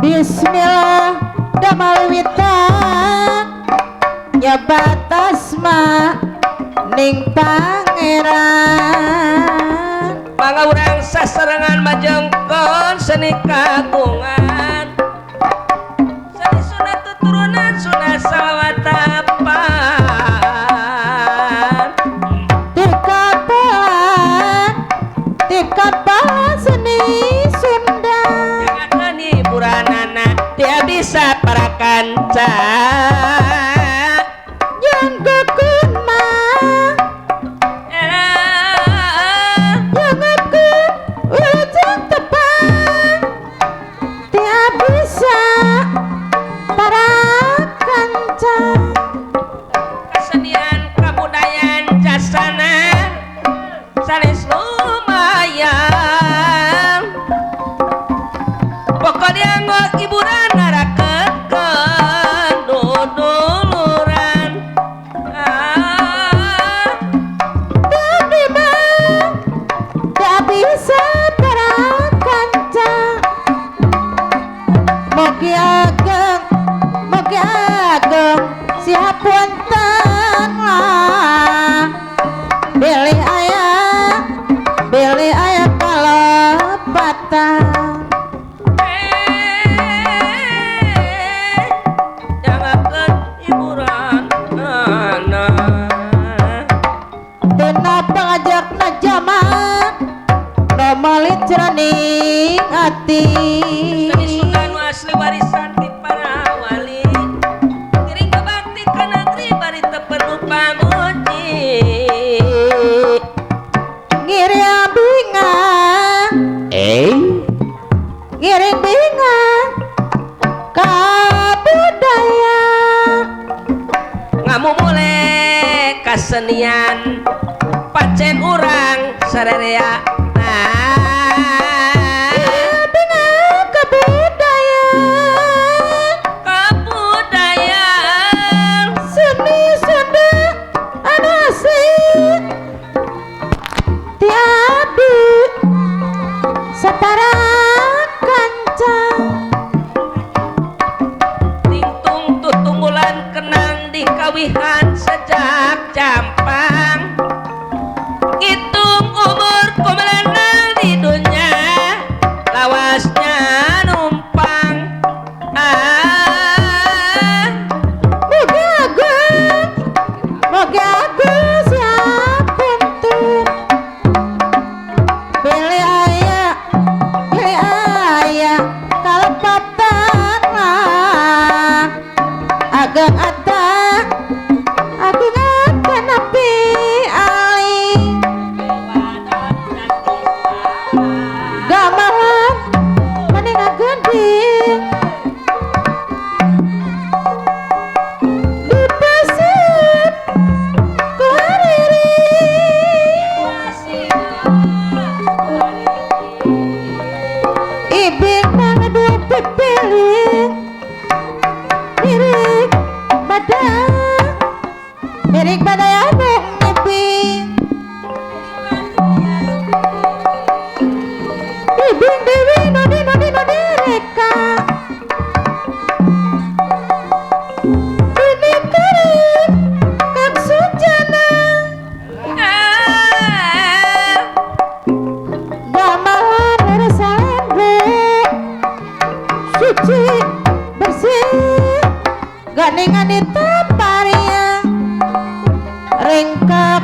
Bismillah damel witan nyebat asma ning pangeran pangaurang saserengan majengkon seni kagungan seni sunat tuturunan sunat sawatapan tikapalan seni Sunda jangan hiburanana dia bisa para kanca yang gekun mah yang gekun ujung tepang dia bisa para kanca kesenian kebudayaan jasana salis lumayan pokoknya nggak hiburan narakeun duduluran tapi mah dia bisa para kanca mogi ageng siap punten lah Billy ayah kalepatan jangankan hiburan tina pangajakna jaman nomalit jroning ati Seni Sunda nu asli warisan ti para wali kiring kabakti ka negeri bari teu perlu pamuji ngiring bingang ngiring bingang ka budaya ngamumule kasenian pacen urang sarerea bingang ka budaya kebudayaan seni Sunda anu asli tiadi separa kanca tingtung tutunggulan kenang di kawihan sejak jampang ngitung umur kumelenang di dunia lawasnya numpang moga agus siap punten pilih ayah kalepatan lah ageng ada napi aling gamalan mending agending dipasip ku hariri ibing nang dua pipiling miring badan anu ngibing ibing dewi nodi reka Ganingan itu paria Rengka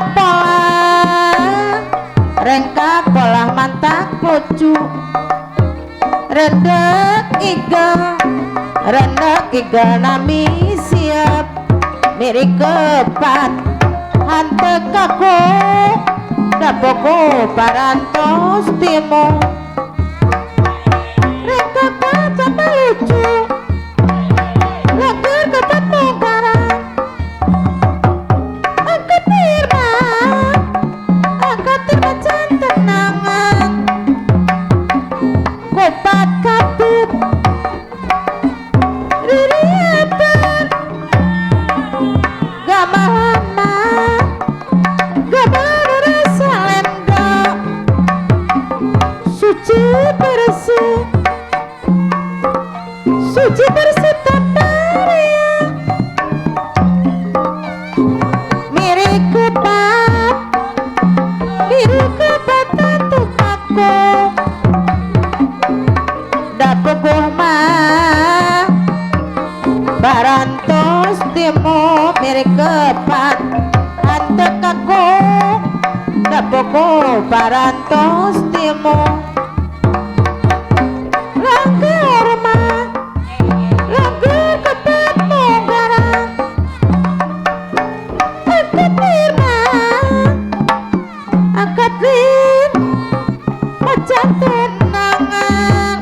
pola mantak pucuk Rendek iga nami siap Mirik kepat Hante kaku Dapoko parantos timo Rengka paca lucu Lager kepat mukaran Angkat firma tenangan Kopat katut Ririatan Gamalama Gamal rasa lendo Suci bersih taparia Mirip kepat untuk aku Dapeguh mah Barantos timo Mirip kepat Hantek aku Dapeguh barantos timo Langgar mah Langgar kepat munggaran Angkat firman Angkat lin Macan tenangan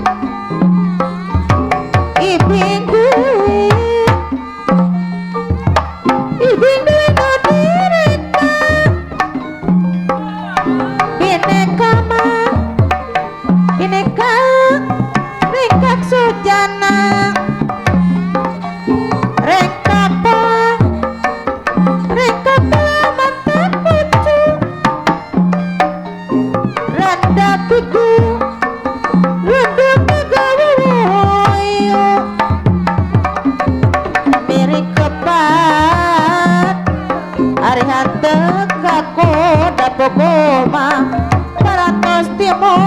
Ibing duit nodireka Bineka Ringkak sujana Ringkak mantap pucuk Randa piku wuwoyo Mirik kepat Ari hantek aku Dapoko mah Parantos timo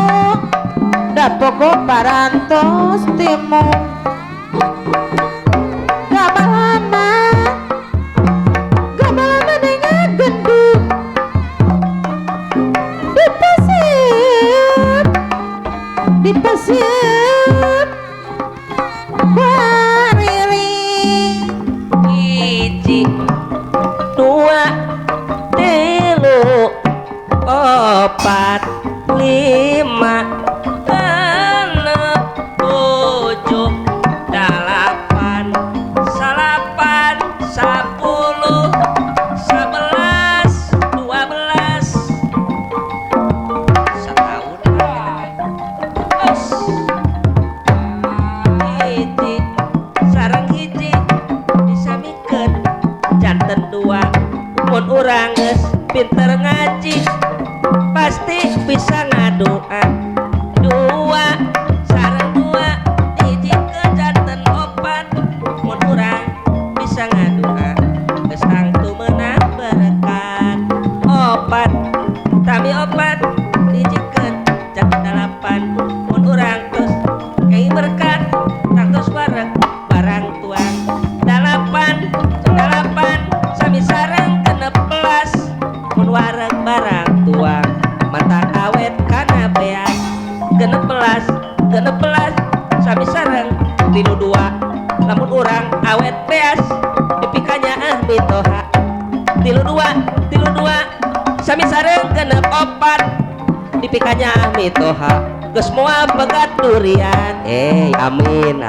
Dapoko parantos timo Gamalana dengan gendut Dipasir Bariri Hiji dua tilu opat lima enam tujuh dalapan salapan sapuluh sebelas dua belas setahun hiji sarang hiji disamikan janten dua mun urang geus pinter ngaji pasti bisa ngadoa dua sarang dua hiji ke janten opat mun urang bisa ngadoa geus hangtu meunang berkat opat tami opat hiji ke janten dalapan mun urang terus kei berkat tangtos bareng barang tuang dalapan sami sareng genep belas mun wareg barang tuang mata awet kana beas genep belas sami sareng tilu dua lamun urang awet beas dipikanya mitoha tilu dua sami sareng genep opat dipikanya mitoha geus moal pegat durian amin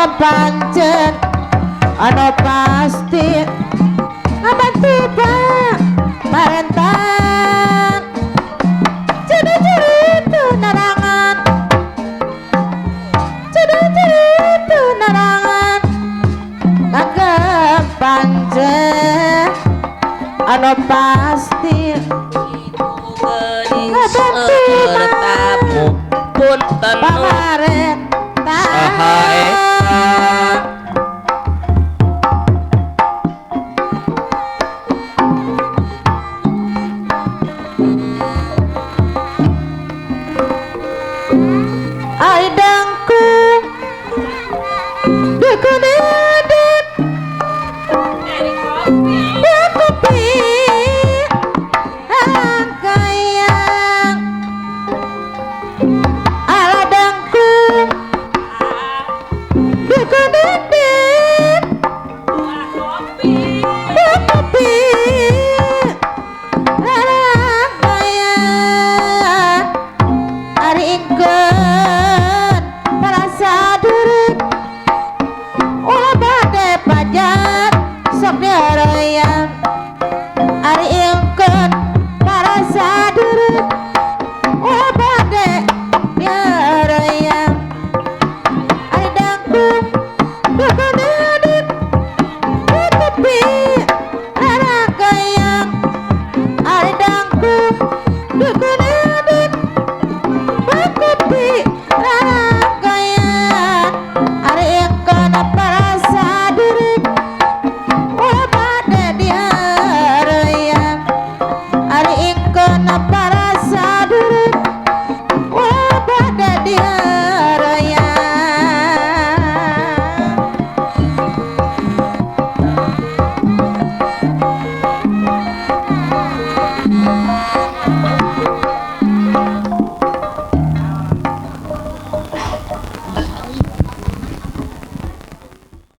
pancen anu pasti tiba parentang ciri-ciri itu nerangan kagak pancen anu pasti genis tamu punten nu pamarentah saha aidangku dikudidik kopi kayang aladangku dikudidik kopi kayang ari ingkeun terasa durik ulah bade pajak sok diareuyan ari ingkeun terasa durik